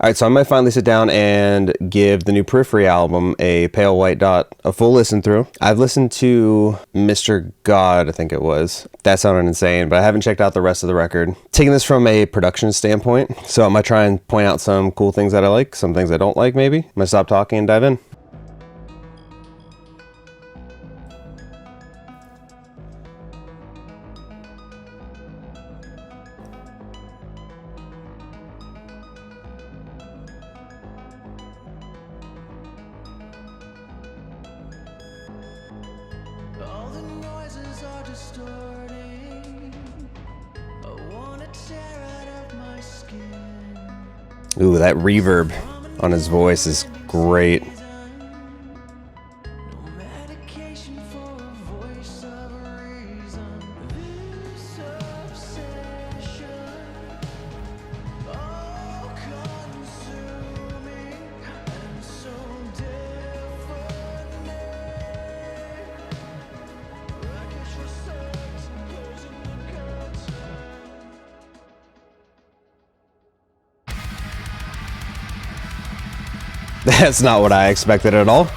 Alright, so I might finally sit down and give the new Periphery album, A Pale White Dot, a full listen through. I've listened to Mr. God, I think it was. That sounded insane, but I haven't checked out the rest of the record. Taking this from a production standpoint, so I might try and point out some cool things that I like, some things I don't like maybe. I'm gonna stop talking and dive in. All the noises are distorting. I wanna tear out of my skin. Ooh, that reverb on his voice is great. No medication for a voice of reason. This obsession, all consuming and so deafening. Wreckage for sex, closing the curtain. That's not what I expected at all.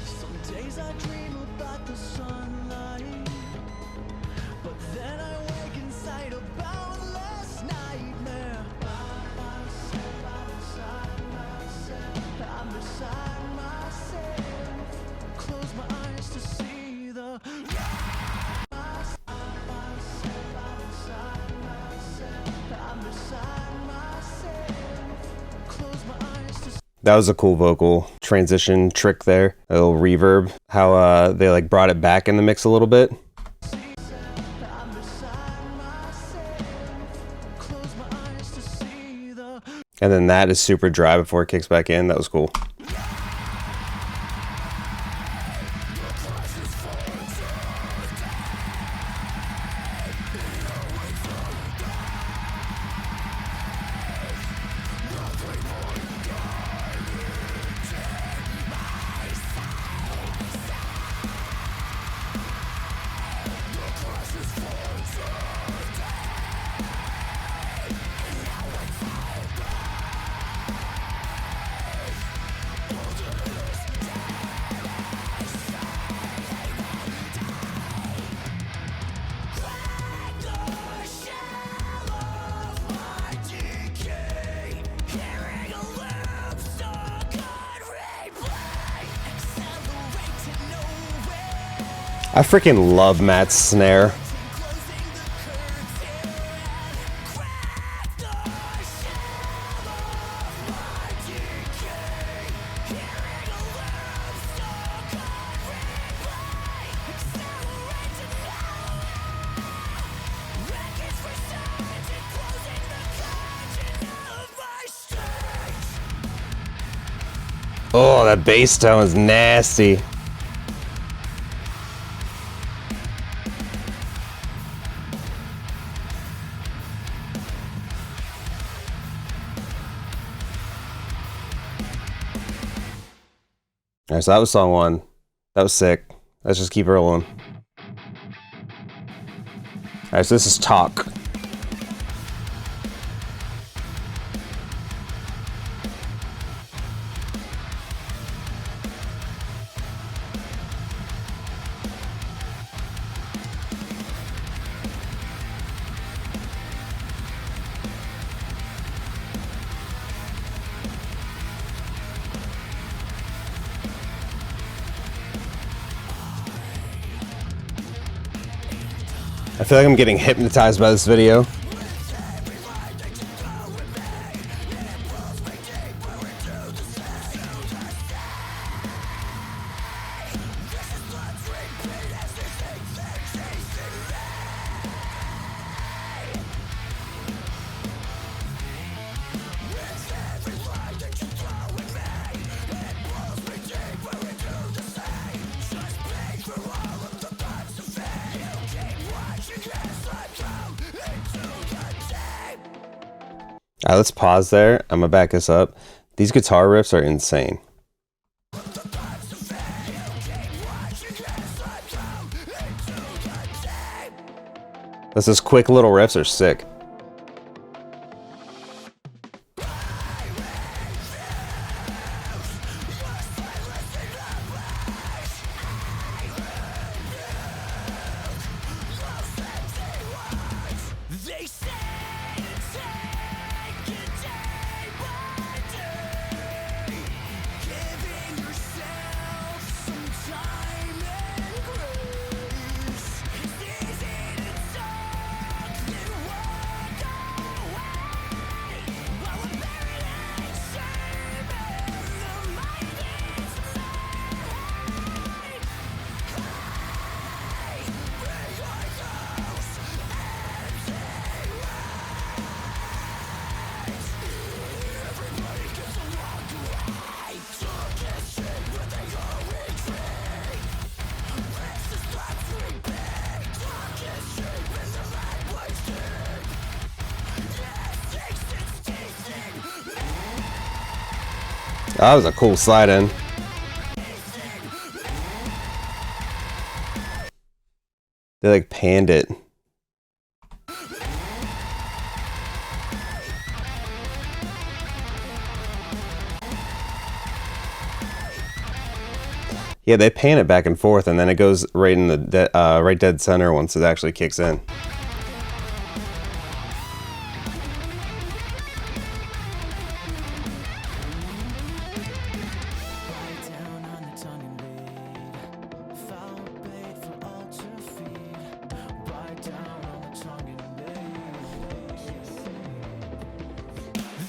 Some days I dream about the sunlight, but then I wake inside a boundless nightmare. I'm beside myself. Close my eyes to see the. I'm beside myself. Close my eyes to see. That was a cool vocal transition trick there. A little reverb. How they like brought it back in the mix a little bit. I'm beside myself. Close my eyes to see the. And then that is super dry before it kicks back in. That was cool. I freaking love Matt's snare. Oh, that bass tone is nasty. Alright, so that was song one. That was sick. Let's just keep rolling. Alright, so this is Talk. I feel like I'm getting hypnotized by this video. All right, let's pause there. I'm gonna back this up. These guitar riffs are insane. Those quick little riffs are sick. They say to take it day by day, giving yourself some time and grace. It's easy to talk and walk away, while we're buried in shame and the mind is made. Hey, bring your ghost empty rides. Everybody gets a walk away. Talk and shit when they are retreat. This is not creeping. Talk and shit when the right place deep. Yeah, thinks it's teasing. That was a cool slide in. They like panned it. Yeah, they pan it back and forth, and then it goes right in the right dead center once it actually kicks in. Bite down on the tongue and bleed. Foul bait for all to feed. Bite down on the tongue and bleed.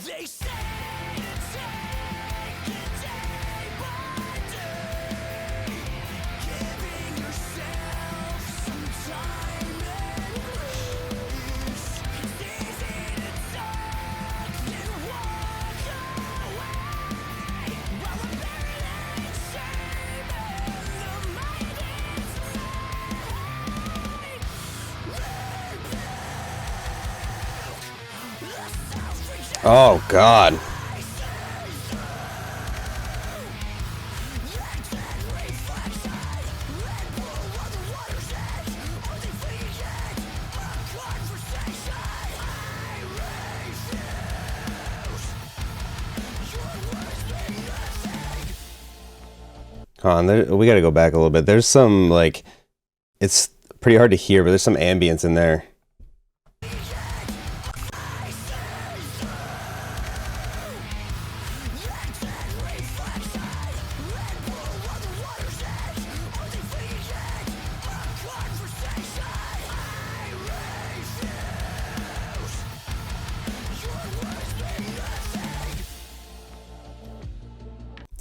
They say to take it day by day, giving yourself some time and grace. It's easy to talk and walk away, while we're buried in shame and the mind is made. Oh God. Hold on, we gotta go back a little bit. There's some, like, it's pretty hard to hear, but there's some ambience in there.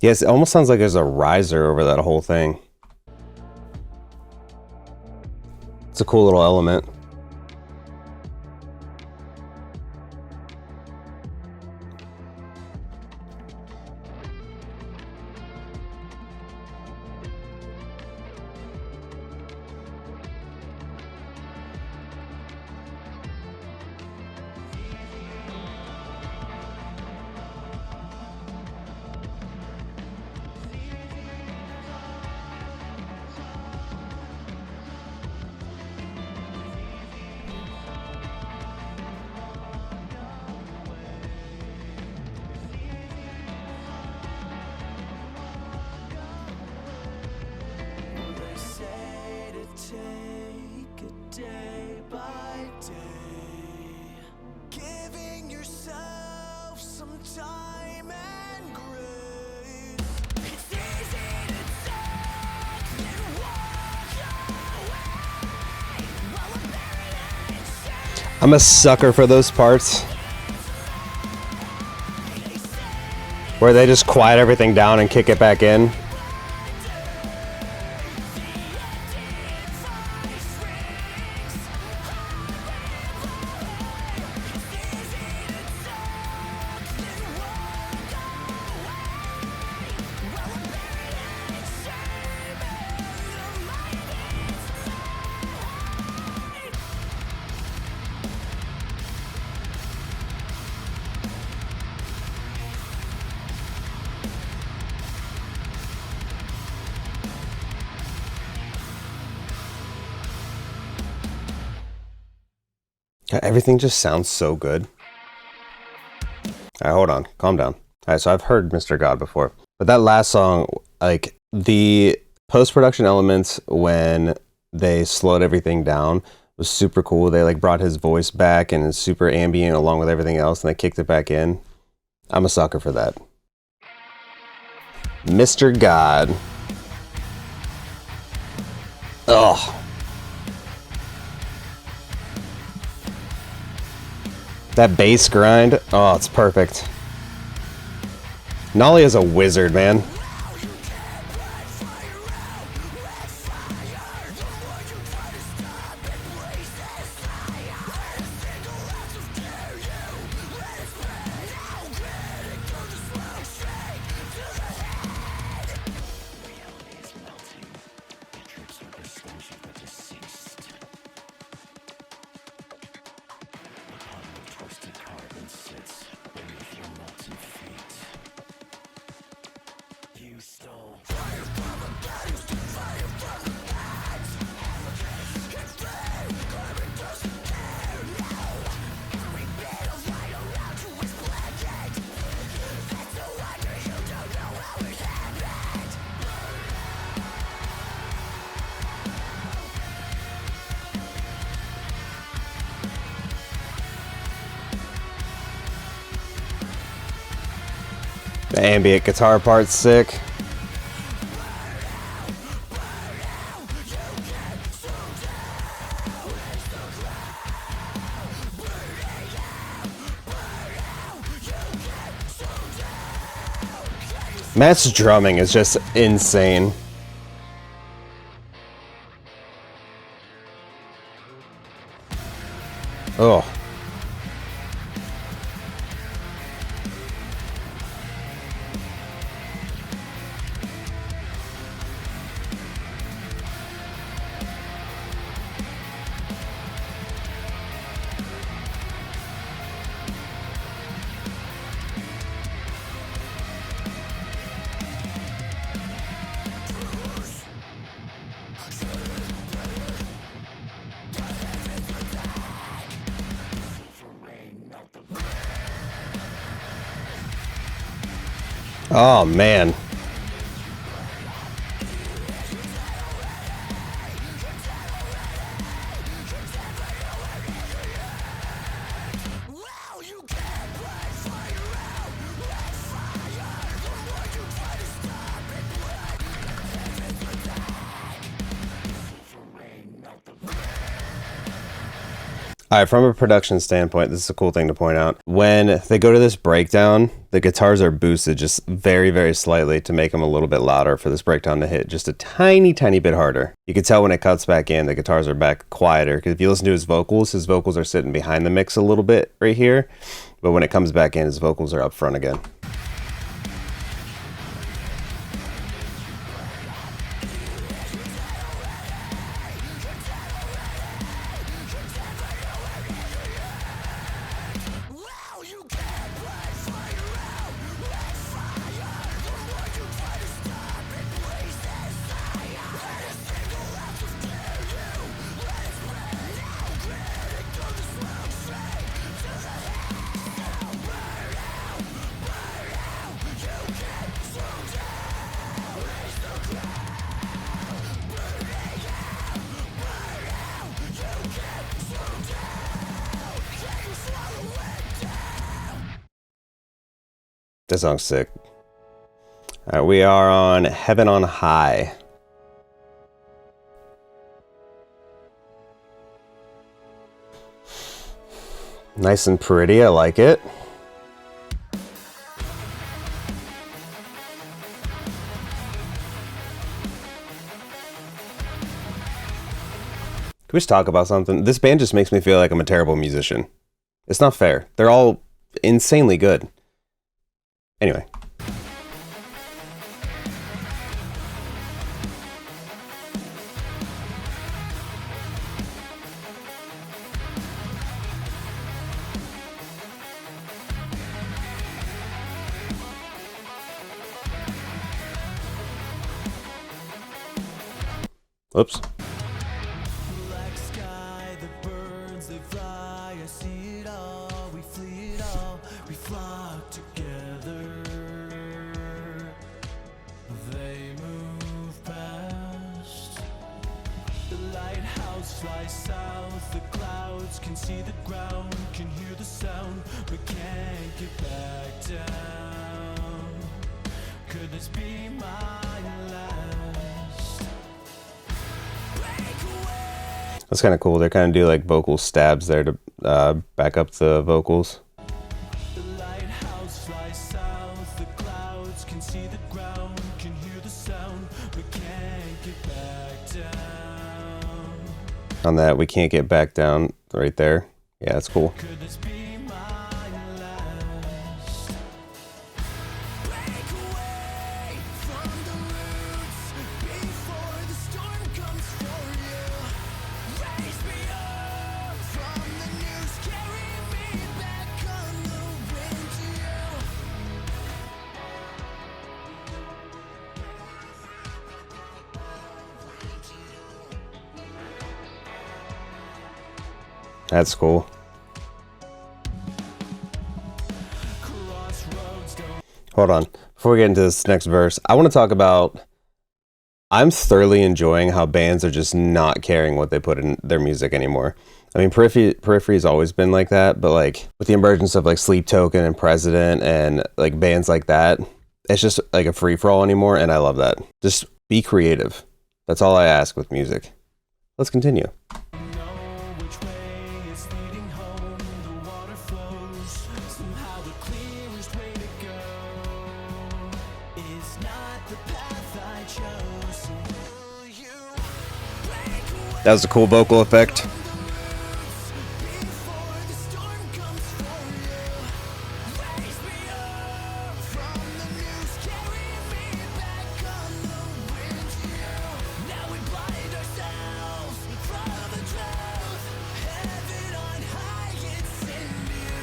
Yes, it almost sounds like there's a riser over that whole thing. It's a cool little element. They say to take it day by day, giving yourself some time and grace. It's easy to talk and walk away, while we're buried in shame. I'm a sucker for those parts where they just quiet everything down and kick it back in. God, everything just sounds so good. Alright, hold on. Calm down. Alright, so I've heard Mr. God before. But that last song, like, the post-production elements when they slowed everything down was super cool. They, like, brought his voice back and it's super ambient along with everything else, and they kicked it back in. I'm a sucker for that. Mr. God. Ugh. That bass grind, oh, it's perfect. Nolly is a wizard, man. The ambient guitar part's sick. Matt's drumming is just insane. Oh. Oh, man. All right, from a production standpoint, this is a cool thing to point out. When they go to this breakdown, the guitars are boosted just very, very slightly to make them a little bit louder for this breakdown to hit just a tiny, tiny bit harder. You can tell when it cuts back in, the guitars are back quieter, because if you listen to his vocals are sitting behind the mix a little bit right here, but when it comes back in, his vocals are up front again. That song's sick. All right, we are on Heaven on High. Nice and pretty, I like it. Can we just talk about something? This band just makes me feel like I'm a terrible musician. It's not fair. They're all insanely good. Anyway. Oops. Black sky that burns, they fly a see it all, we flee it all, we flock together. They move past. The lighthouse flies south, the clouds can see the ground, can hear the sound, but can't get back down. Could this be my last? Break away. That's kind of cool. They kind of do like vocal stabs there to back up the vocals. The lighthouse flies south, the clouds can see the ground, can hear the sound, but can't get back down. On that, we can't get back down right there. Yeah, that's cool. Could this be my last? Break away from the roots before the storm comes for you. Raise me up from the news, carry me back on the wind to you. That's cool. Crossroads don't Hold on. Before we get into this next verse, I want to talk about. I'm thoroughly enjoying how bands are just not caring what they put in their music anymore. I mean, Periphery has always been like that, but like with the emergence of like Sleep Token and President and like bands like that, it's just like a free for all anymore, and I love that. Just be creative. That's all I ask with music. Let's continue. know which way is leading home. The water flows somehow the clearest way to go is not the path I chose. So will you break away That was a cool vocal effect. before the storm comes for you? Raise me up from the news, carry me back on the wind to you. Now we blind ourselves from the truth. Heaven on high, it's in you.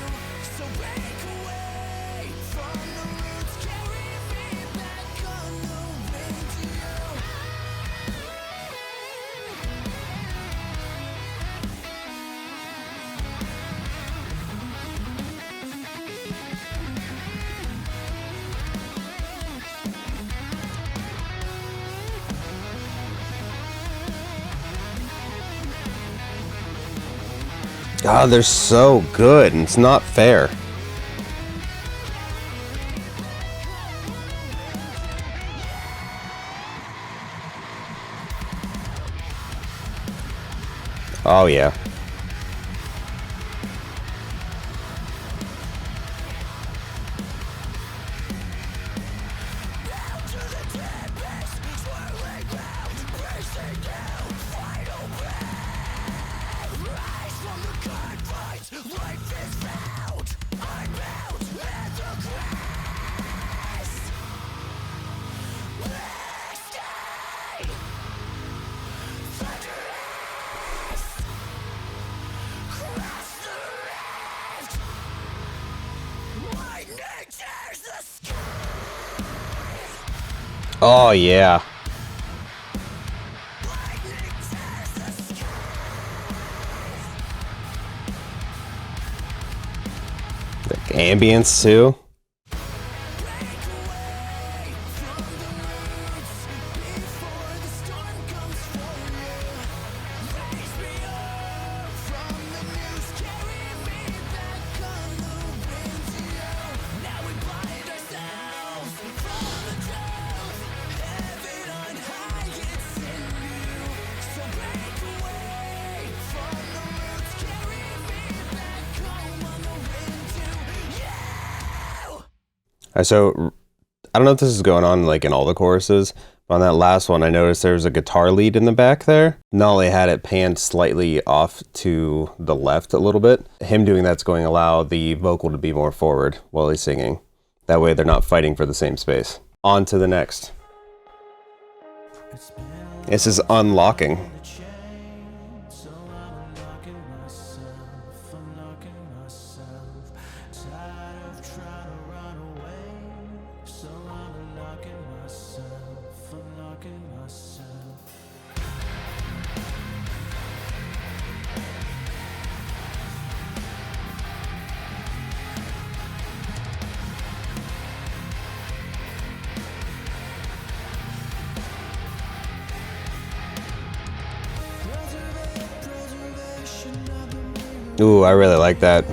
So break away from the roots, carry me back on the wind to you. God, they're so good, and it's not fair. Oh yeah. Oh yeah. The ambience too. So I don't know if this is going on like in all the choruses, but on that last one I noticed there was a guitar lead in the back there. Nolly had it panned slightly off to the left a little bit. Him doing that's going to allow the vocal to be more forward while he's singing. That way they're not fighting for the same space. On to the next. This is unlocking. Ooh, I really like that.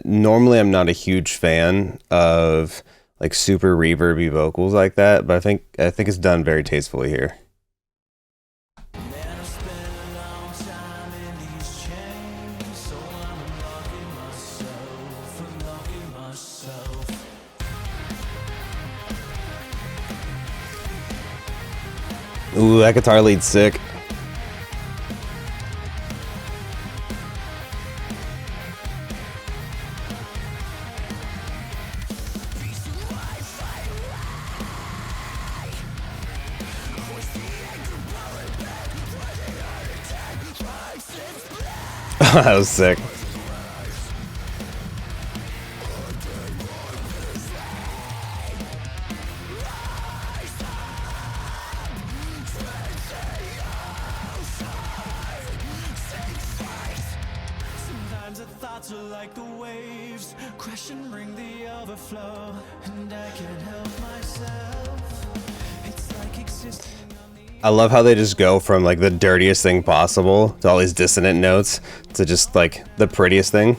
Normally I'm not a huge fan of like super reverby vocals like that, but I think it's done very tastefully here. Ooh, that guitar lead's sick. That was sick. Sometimes the thoughts are like the waves, crash and bring the overflow, and I can't help myself. It's like existing on the I love how they just go from like the dirtiest thing possible to all these dissonant notes to just like the prettiest thing.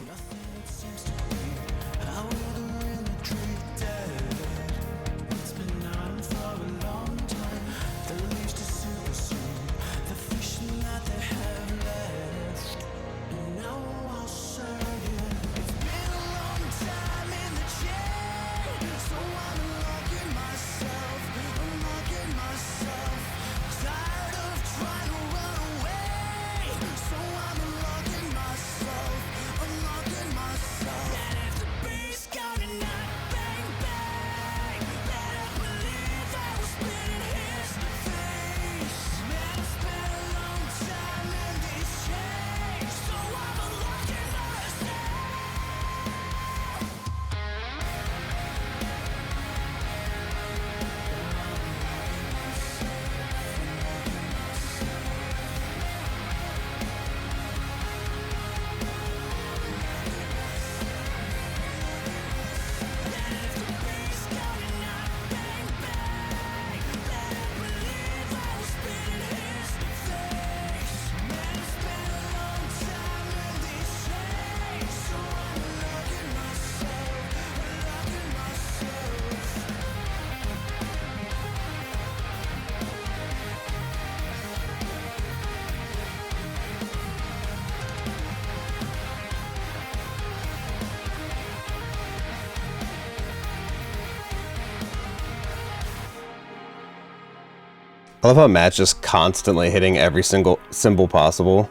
I love how Matt's just constantly hitting every single symbol possible.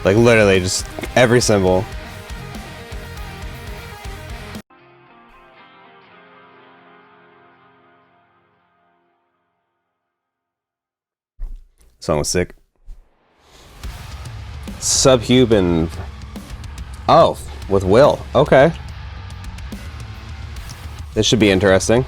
Like literally just every symbol. Song was sick. Subhuman. Oh, with Will. Okay. This should be interesting.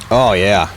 Oh yeah.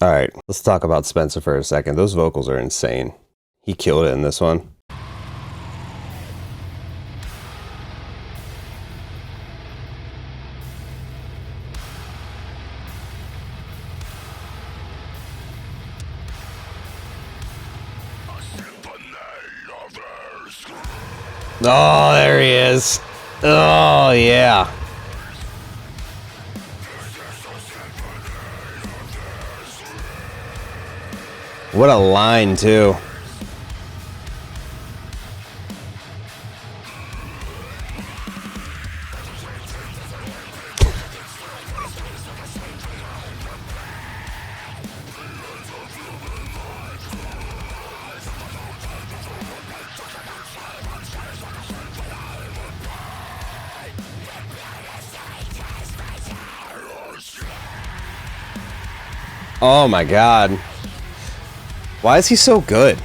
All right, let's talk about Spencer for a second. Those vocals are insane. He killed it in this one. Oh, there he is. Oh, yeah. What a line, too. Oh my god. Why is he so good?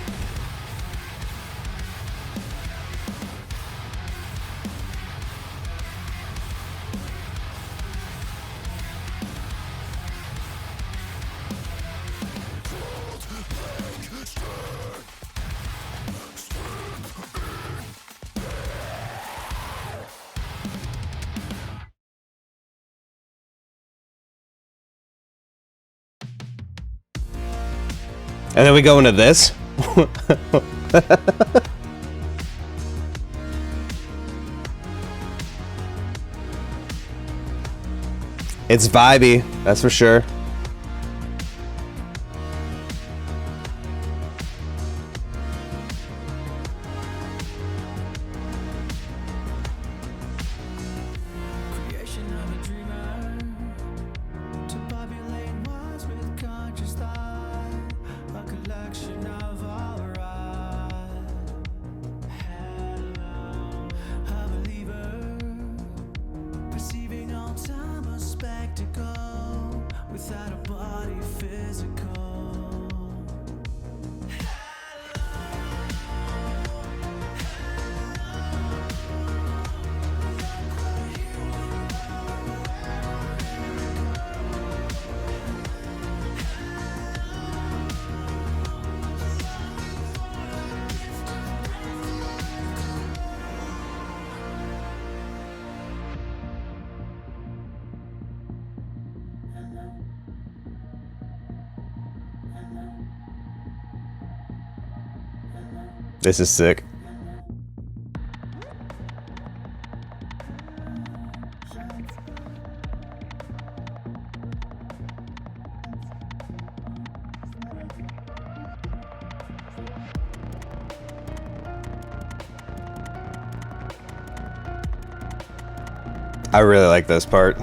And then we go into this. It's vibey, that's for sure. Creation of a dreamer to populate what's with conscious thought, a collection of all right. Hello, a believer, perceiving all time a spectacle without a body physical. This is sick. I really like this part.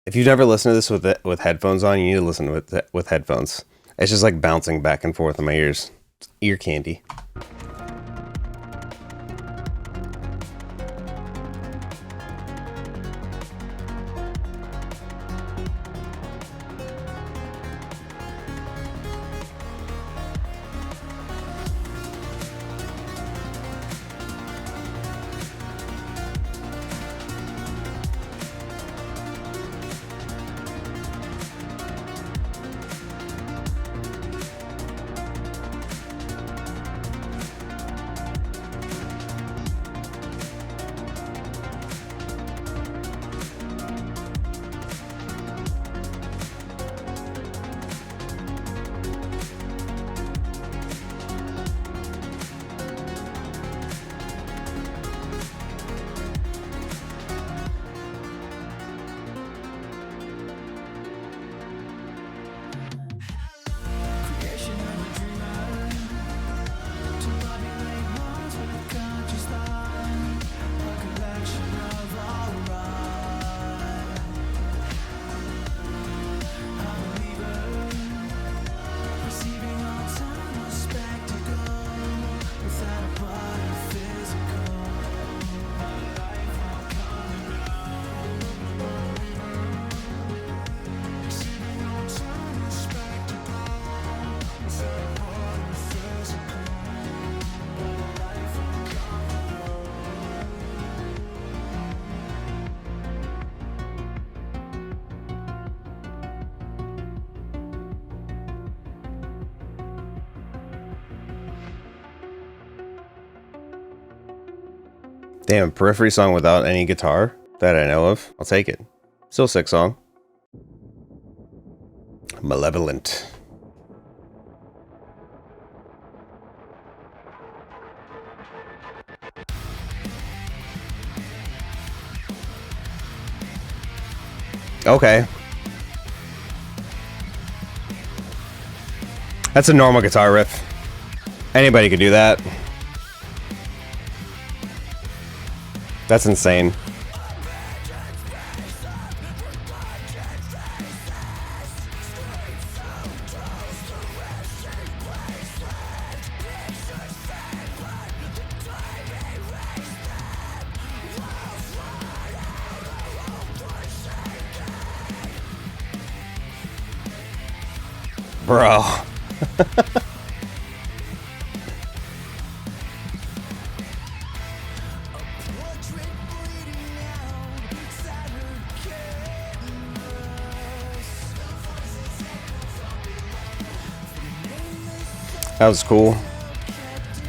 If you've never listened to this with headphones on, you need to listen with headphones. It's just like bouncing back and forth in my ears. It's ear candy. Damn, Periphery song without any guitar that I know of. I'll take it. Still a sick song. Malevolent. Okay. That's a normal guitar riff. Anybody could do that. That's insane. Bro. That was cool.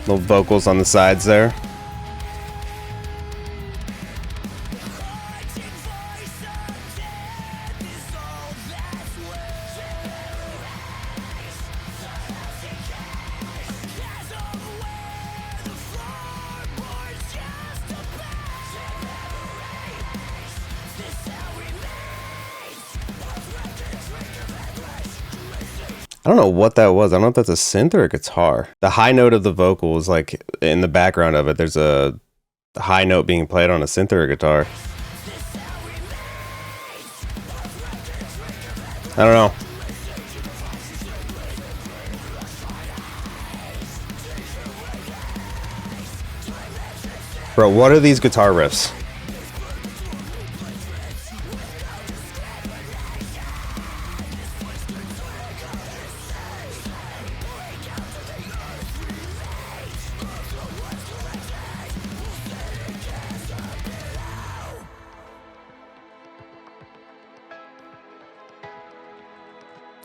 Little vocals on the sides there. I don't know what that was. I don't know if that's a synth or a guitar. The high note of the vocal is like in the background of it. There's a high note being played on a synth or a guitar. I don't know. Bro, what are these guitar riffs?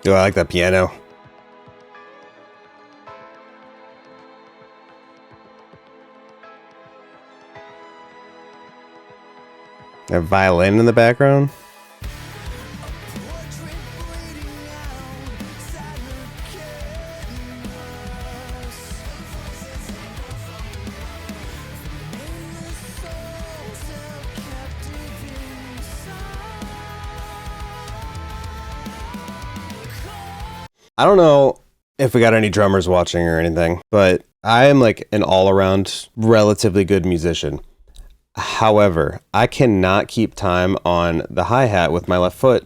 Yo, I like that piano. That violin in the background. I don't know if we got any drummers watching or anything, but I am like an all-around relatively good musician. However, I cannot keep time on the hi-hat with my left foot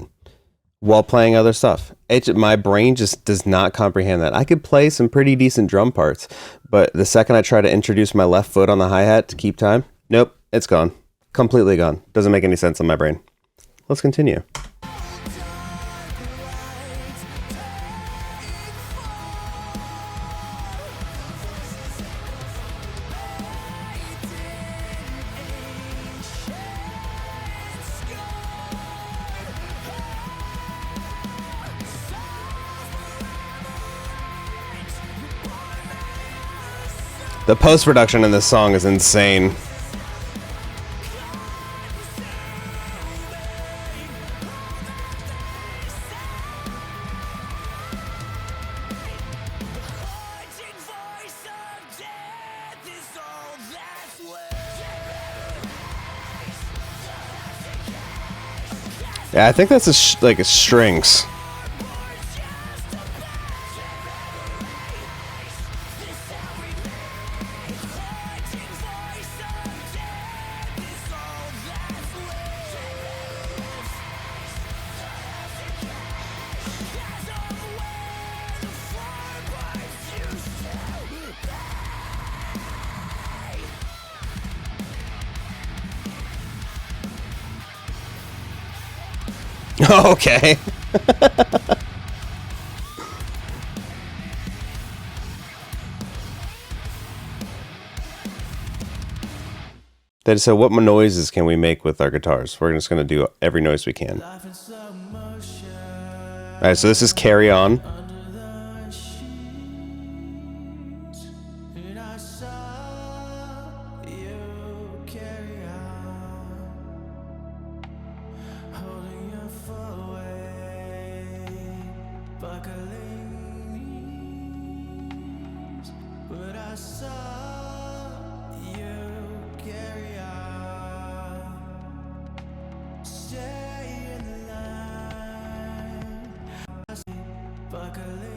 while playing other stuff. My brain just does not comprehend that. I could play some pretty decent drum parts, but the second I try to introduce my left foot on the hi-hat to keep time, nope, it's gone. Completely gone. Doesn't make any sense on my brain. Let's continue. The post-production in this song is insane. Yeah, I think that's like a strings. Okay. So what noises can we make with our guitars? We're just going to do every noise we can. Alright, so this is Carry On. knees, but I saw you carry on. Stay in the line. I see buckling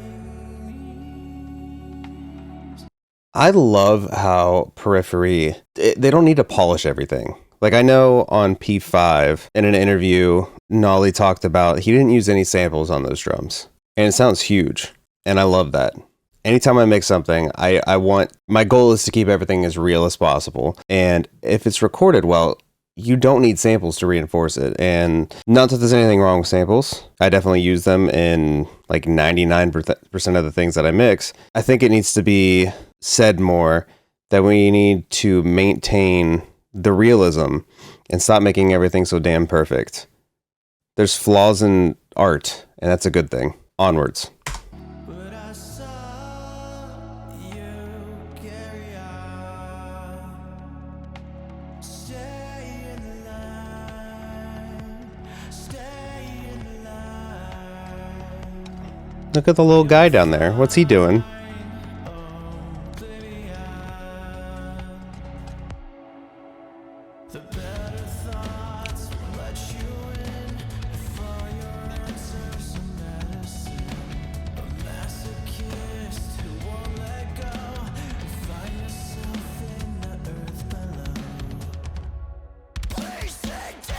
knees. I love how Periphery, they don't need to polish everything. Like, I know on P5 in an interview, Nolly talked about he didn't use any samples on those drums. And it sounds huge. And I love that. Anytime I make something, I want, my goal is to keep everything as real as possible. And if it's recorded well, you don't need samples to reinforce it. And not that there's anything wrong with samples. I definitely use them in like 99% of the things that I mix. I think it needs to be said more that we need to maintain the realism and stop making everything so damn perfect. There's flaws in art, and that's a good thing. Onwards. But I saw you carry on. Stay in the line. Stay in the line. Look at the little guy down there. What's he doing? The better thoughts will let you in. For your answers and medicine. A masochist who won't let go. Find yourself in the earth below. Please sit down.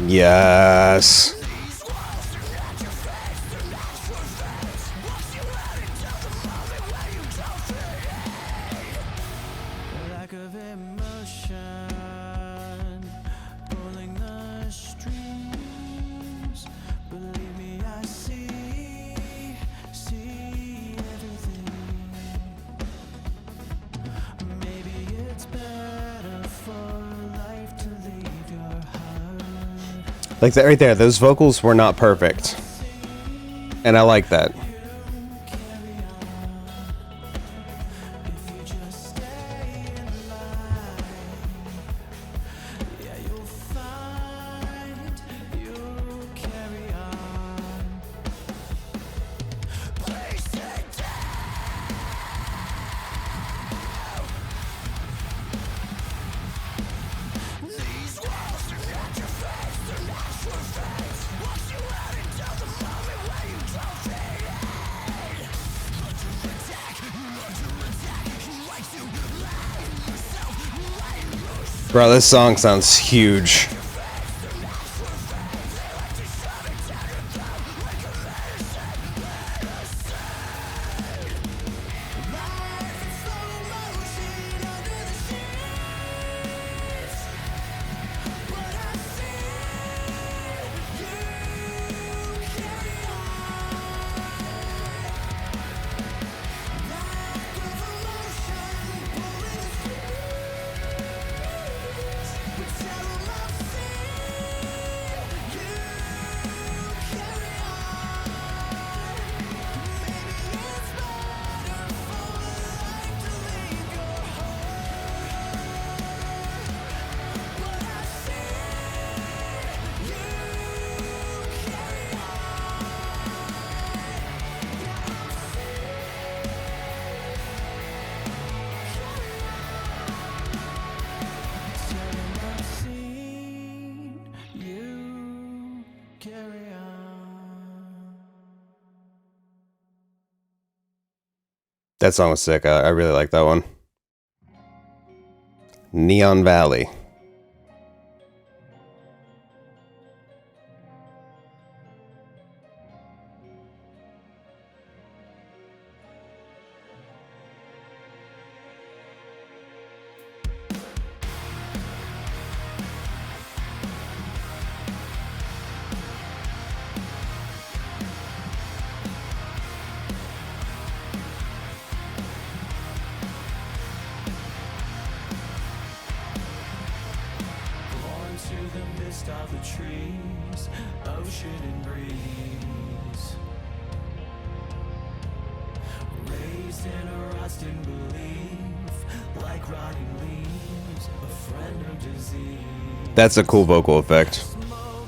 Yes. These walls are not your face, they're not your face. Once you let it down the moment when you don't fit in. Lack of emotion, pulling the strings. Believe me, I see everything. Maybe it's better for life to leave your heart. Like that right there, those vocals were not perfect. And I like that. Carry on. If you just stay in line, yeah, you'll find you carry on. Please sit down. These walls are not your face, they're not your face. Once you let it down the moment when you don't fit in. Under attack, you like to lie yourself, lie yourself. Bro, this song sounds huge. That song was sick. I really like that one. Neon Valley. Of the trees, ocean and breeze, raised in a rusting belief, like rotting leaves, a friend of disease. That's a cool vocal effect. Smoke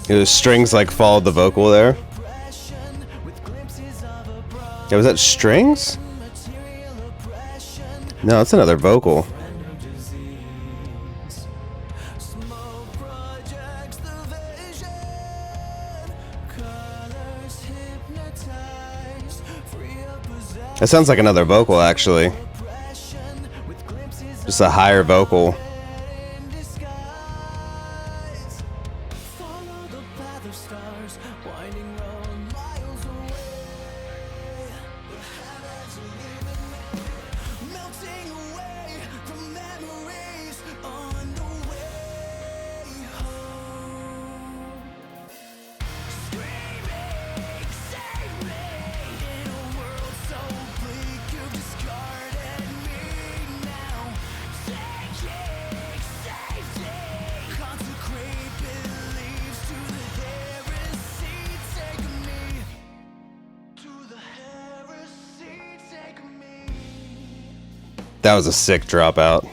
The strings like followed the vocal there. Yeah, was that strings? No, it's another vocal. That sounds like another vocal, actually. Just a higher vocal. That was a sick dropout.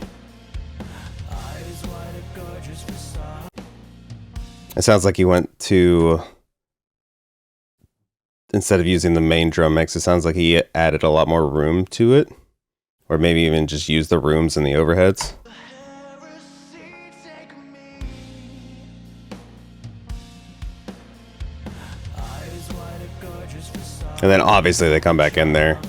It sounds like he went to, instead of using the main drum mix, it sounds like he added a lot more room to it. Or maybe even just used the rooms and the overheads. And then obviously they come back in there.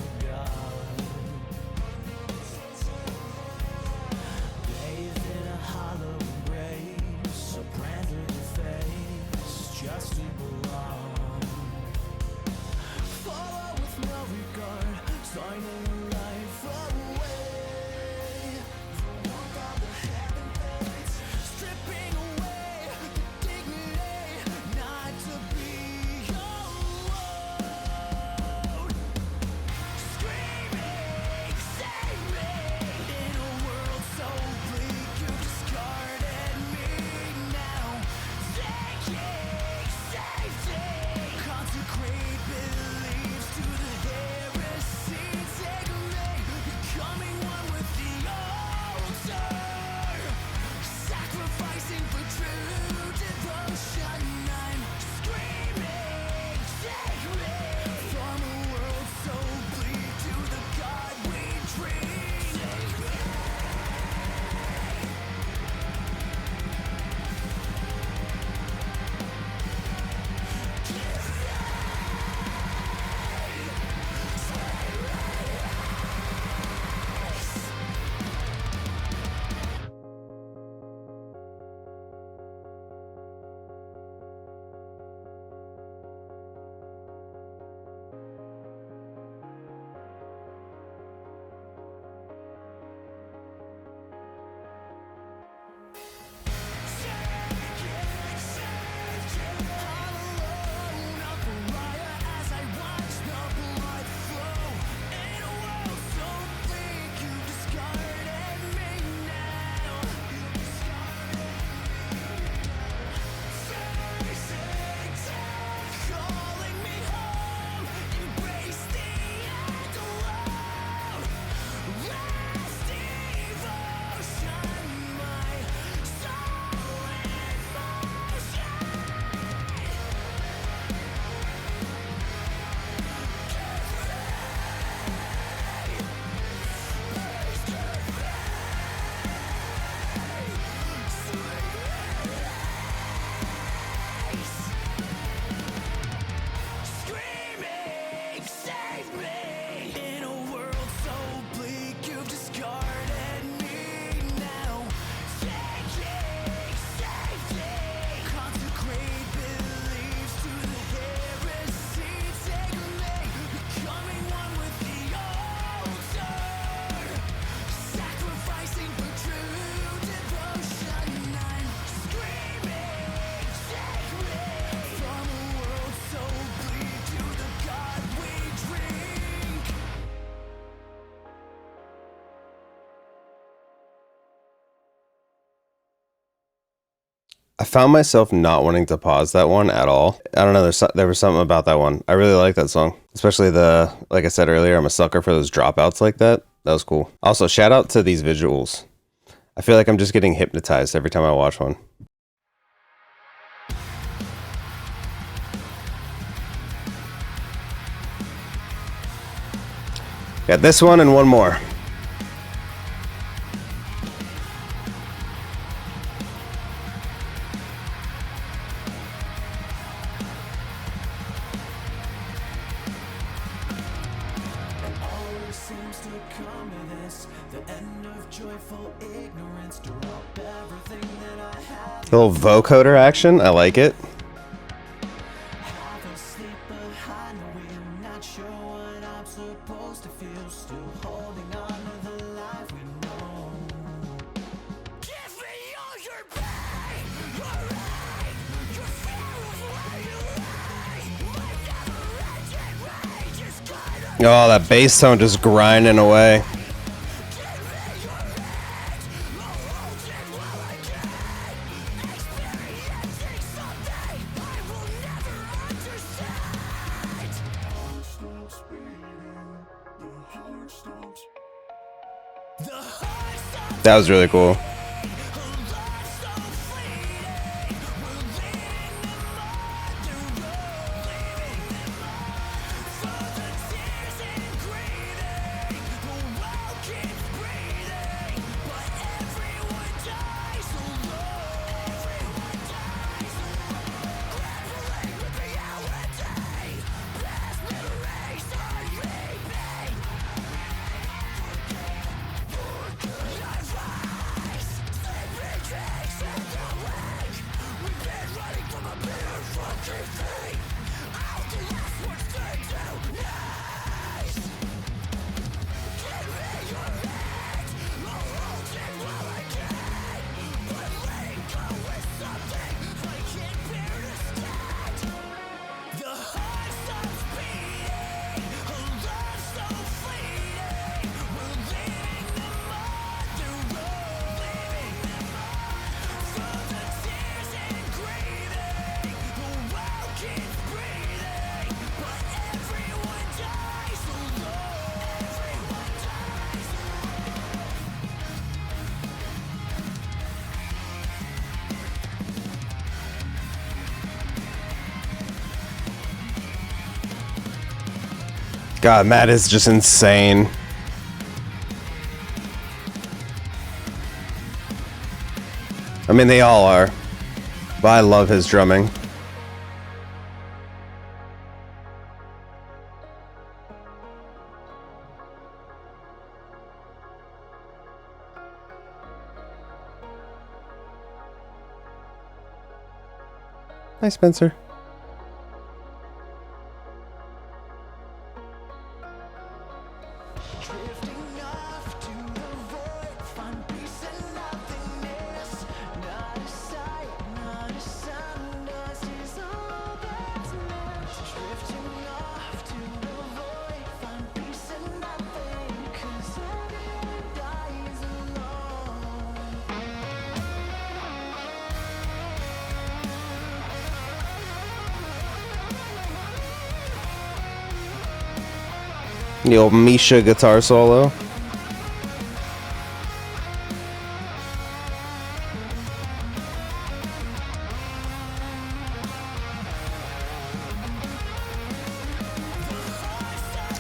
I found myself not wanting to pause that one at all. I don't know, there was something about that one. I really like that song. Especially like I said earlier, I'm a sucker for those dropouts like that. That was cool. Also, shout out to these visuals. I feel like I'm just getting hypnotized every time I watch one. Got this one and one more. A little vocoder action, I like it. Oh, that bass tone just grinding away. That was really cool. God, Matt is just insane. I mean, they all are. But I love his drumming. Hi, Spencer. The old Misha guitar solo. Look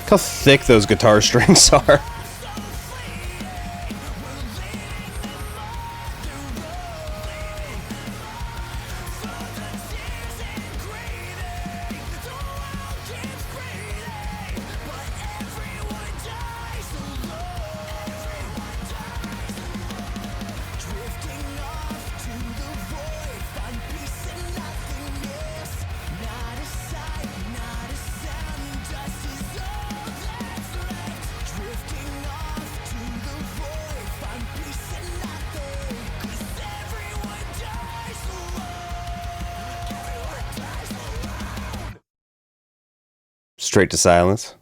how thick those guitar strings are. Straight to silence.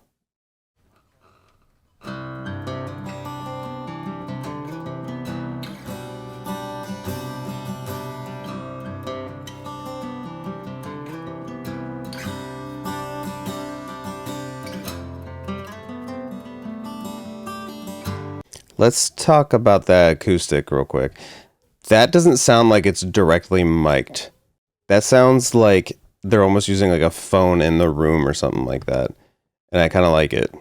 Let's talk about that acoustic real quick. That doesn't sound like it's directly mic'd. That sounds like they're almost using like a phone in the room or something like that. And I kind of like it.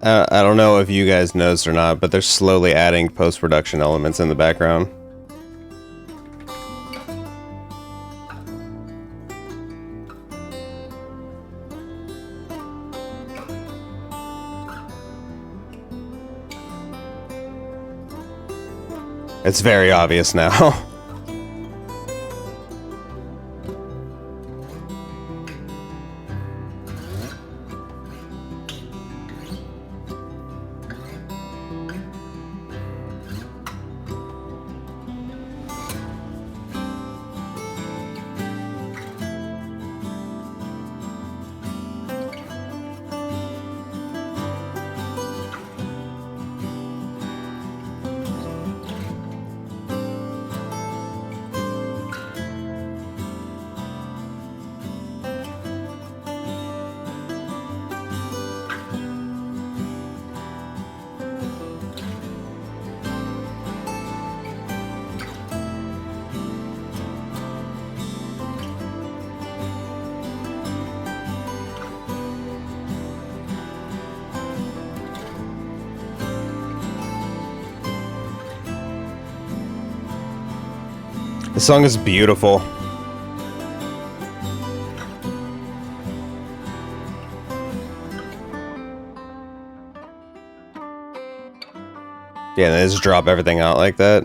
I don't know if you guys noticed or not, but they're slowly adding post-production elements in the background. It's very obvious now. The song is beautiful. Yeah, they just drop everything out like that.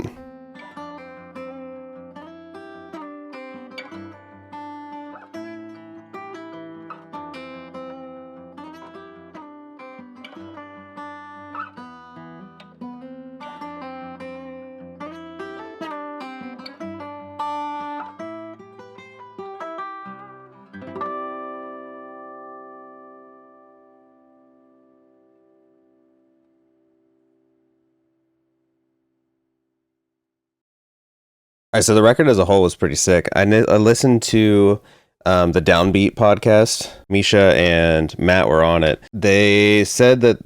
Alright, so the record as a whole was pretty sick. I listened to the Downbeat podcast. Misha and Matt were on it. They said that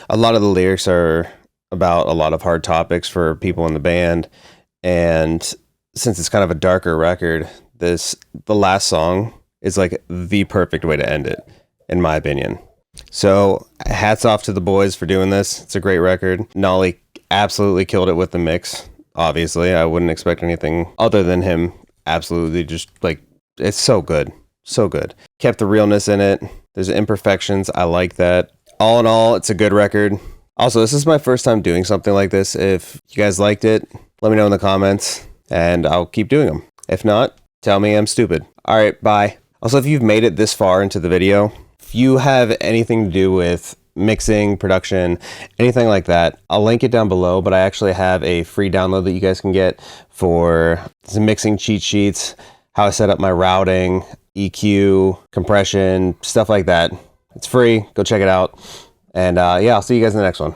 a lot of the lyrics are about a lot of hard topics for people in the band, and since it's kind of a darker record, the last song is like the perfect way to end it, in my opinion. So hats off to the boys for doing this. It's a great record. Nolly absolutely killed it with the mix. Obviously, I wouldn't expect anything other than him. Absolutely, just like, it's so good. So good. Kept the realness in it. There's imperfections. I like that. All in all, it's a good record. Also, this is my first time doing something like this. If you guys liked it, let me know in the comments, and I'll keep doing them. If not, tell me I'm stupid. All right, bye. Also, if you've made it this far into the video, if you have anything to do with mixing, production, anything like that, I'll link it down below, but I actually have a free download that you guys can get for some mixing cheat sheets, how I set up my routing, EQ, compression, stuff like that. It's free. Go check it out. And yeah, I'll see you guys in the next one.